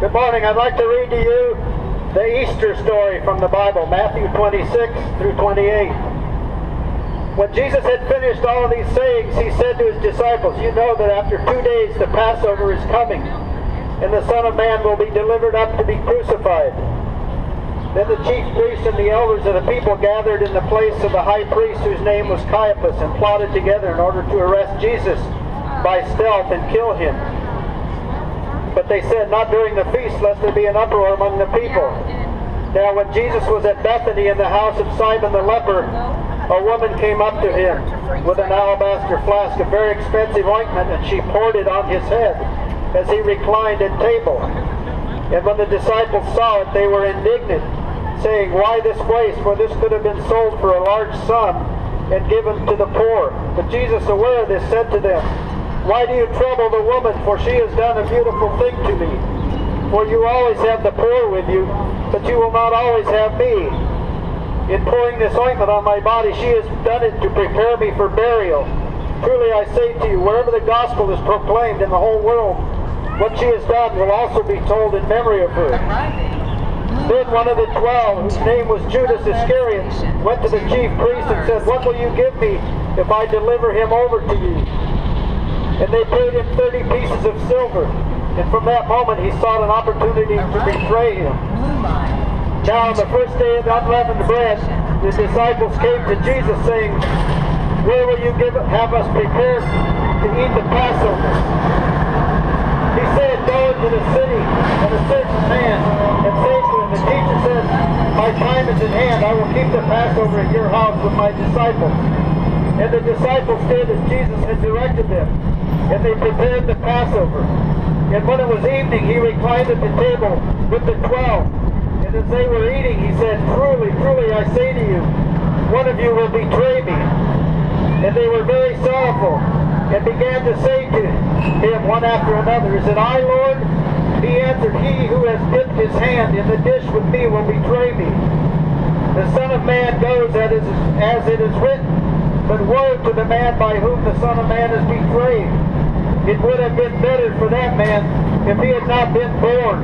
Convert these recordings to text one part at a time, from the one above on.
Good morning. I'd like to read to you the Easter story from the Bible, Matthew 26 through 28. When Jesus had finished all of these sayings, he said to his disciples, "You know that after 2 days the Passover is coming, and the Son of Man will be delivered up to be crucified." Then the chief priests and the elders of the people gathered in the place of the high priest, whose name was Caiaphas, and plotted together in order to arrest Jesus by stealth and kill him. But they said, "Not during the feast, lest there be an uproar among the people." Now when Jesus was at Bethany in the house of Simon the leper, a woman came up to him with an alabaster flask of very expensive ointment, and she poured it on his head as he reclined at table. And when the disciples saw it, they were indignant, saying, "Why this waste? For this could have been sold for a large sum and given to the poor." But Jesus, aware of this, said to them, "Why do you trouble the woman? For she has done a beautiful thing to me. For you always have the poor with you, but you will not always have me. In pouring this ointment on my body, she has done it to prepare me for burial. Truly I say to you, wherever the gospel is proclaimed in the whole world, what she has done will also be told in memory of her." Then one of the 12, whose name was Judas Iscariot, went to the chief priests and said, "What will you give me if I deliver him over to you?" And they paid him 30 pieces of silver. And from that moment he sought an opportunity to betray him. Now on the first day of the unleavened bread, the disciples came to Jesus, saying, "Where will you have us prepared to eat the Passover?" He said, "Go into the city, and a certain man, and say to him, the teacher says, my time is at hand. I will keep the Passover at your house with my disciples." And the disciples did as Jesus had directed them, and they prepared the Passover. And when it was evening, he reclined at the table with the 12. And as they were eating, he said, "Truly, truly, I say to you, one of you will betray me." And they were very sorrowful, and began to say to him one after another, "Is it I, Lord?" He answered, "He who has dipped his hand in the dish with me will betray me. The Son of Man goes as it is written, but woe to the man by whom the Son of Man is betrayed. It would have been better for that man if he had not been born."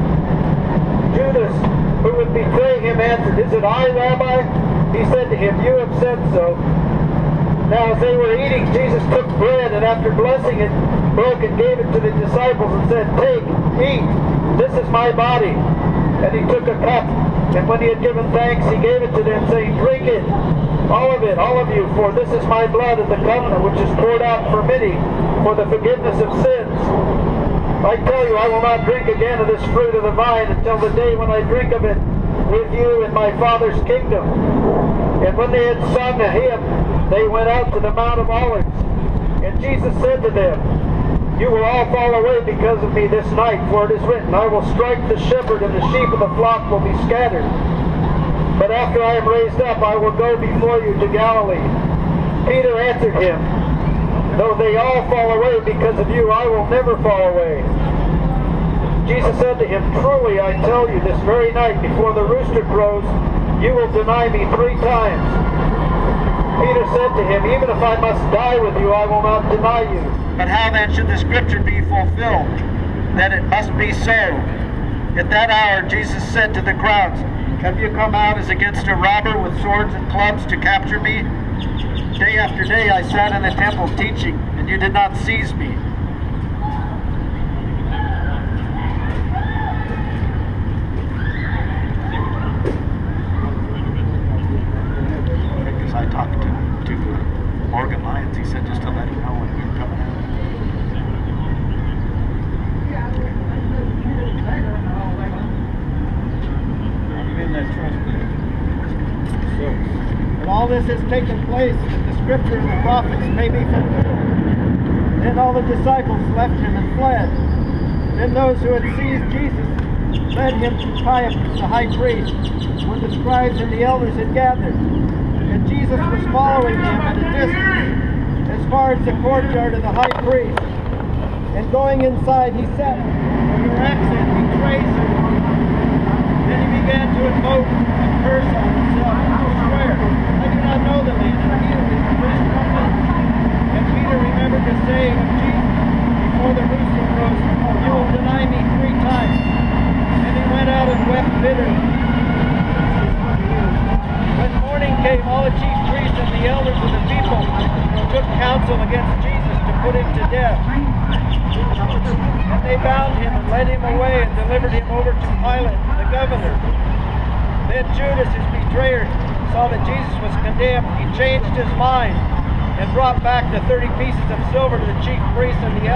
Judas, who would betray him, answered, "Is it I, Rabbi?" He said to him, "You have said so." Now as they were eating, Jesus took bread, and after blessing it, broke and gave it to the disciples and said, "Take, eat, this is my body." And he took a cup, and when he had given thanks, he gave it to them, saying, "Drink it, all of you, for this is my blood of the covenant, which is poured out for many for the forgiveness of sins. I tell you, I will not drink again of this fruit of the vine until the day when I drink of it with you in my Father's kingdom." And when they had sung a hymn, they went out to the Mount of Olives. And Jesus said to them, "You will all fall away because of me this night, for it is written, I will strike the shepherd, and the sheep of the flock will be scattered. But after I am raised up, I will go before you to Galilee." Peter answered him, "Though they all fall away because of you, I will never fall away." Jesus said to him, "Truly I tell you, this very night before the rooster crows, you will deny me 3 times. Peter said to him, "Even if I must die with you, I will not deny you." But how then should the scripture be fulfilled, that it must be so? At that hour Jesus said to the crowds, "Have you come out as against a robber with swords and clubs to capture me? Day after day I sat in the temple teaching, and you did not seize me. Because I talked to Morgan Lyons, he said just to let him know when we were coming out. And all this has taken place that the scripture and the prophets may be fulfilled. Then all the disciples left him and fled. Then those who had seized Jesus led him to Caiaphas, the high priest, where the scribes and the elders had gathered. And Jesus was following him at a distance, as far as the courtyard of the high priest. And going inside, he said, with an accent, "Betrays him." Then he began to invoke and curse on himself and to swear, "I do not know the man, and he is the first coming." And Peter remembered the saying of Jesus, "Before the rooster crows, you will deny me 3 times." came, all the chief priests and the elders of the people took counsel against Jesus to put him to death. And they bound him and led him away and delivered him over to Pilate, the governor. Then Judas, his betrayer, saw that Jesus was condemned. He changed his mind and brought back the 30 pieces of silver to the chief priests and the elders.